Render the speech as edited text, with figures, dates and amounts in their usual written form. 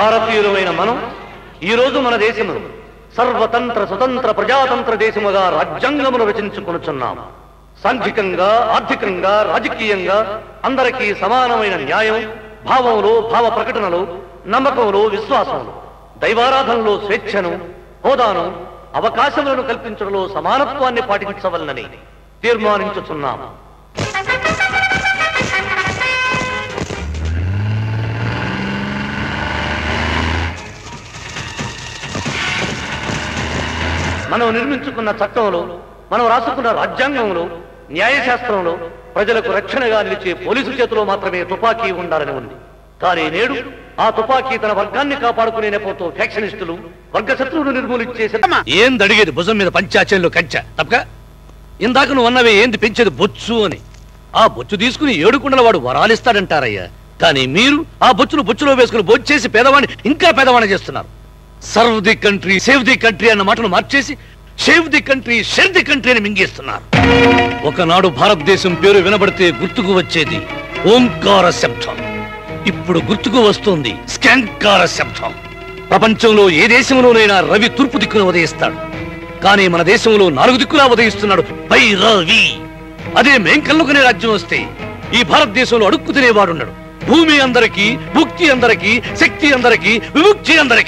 భారతీయులమైన మనం ఈ రోజు మన దేశమును సర్వతంత్ర స్వతంత్ర ప్రజాతంత్ర దేశముగా రాజ్యాంగమును రచించుకొనుచున్నాం. సాంఘికంగా, ఆర్థికంగా, రాజకీయంగా అందరికీ సమానమైన న్యాయం, భావంలో, భావ ప్రకటనలో, నమ్మకంలో, విశ్వాసంలో, దైవారాధనలో స్వేచ్ఛను, హోదాను, అవకాశములను కల్పించడంలో సమానత్వాన్ని పాటించవలనని తీర్మానించుచున్నాం. మనం నిర్మించుకున్న చట్టంలో, మనం రాసుకున్న రాజ్యాంగంలో, న్యాయశాస్త్రంలో ప్రజలకు రక్షణగా నిలిచే పోలీసు చేతిలో మాత్రమే తుపాకీ ఉండాలని ఉంది. కానీ నేడు ఆ తుపాకీ తన వర్గాన్ని కాపాడుకునే నెపంతో ఫ్యాక్షనిస్టులు వర్గ శత్రువును నిర్మూలించేసి ఏంది అడిగేది భుజం మీద పంచాచంలో కంచె తప్పక. ఇందాక నువ్వు అన్నవే ఏంది పెంచేది బొచ్చు అని. ఆ బొచ్చు తీసుకుని ఏడుకుండల వాడు వరాలిస్తాడంటారయ్యా. కానీ మీరు ఆ బొచ్చును బొచ్చులో వేసుకుని బొచ్చేసి పేదవాడిని ఇంకా పేదవాడిని చేస్తున్నారు. Serve the country, save the country అన్న మాటను మార్చేసి save the country, share the country అని మింగేస్తున్నారు. ఒకనాడు భారతదేశం పేరు వినబడితే గుర్తుకు వచ్చేది ఓంకార శబ్దం. ఇప్పుడు గుర్తుకు వస్తుంది స్కాంకార శబ్దం. ప్రపంచంలో ఏ దేశంలోనైనా రవి తూర్పు దిక్కున ఉదయిస్తాడు. కానీ మన దేశంలో 4 దిక్కులా ఉదయిస్తున్నాడు పై రవి. అదే మేం కల్లుకునే రాజ్యం వస్తే ఈ భారతదేశంలో అడుక్కు తినేవాడున్నాడు. భూమి అందరికీ, భుక్తి అందరికీ, శక్తి అందరికీ, విముక్తి అందరికీ.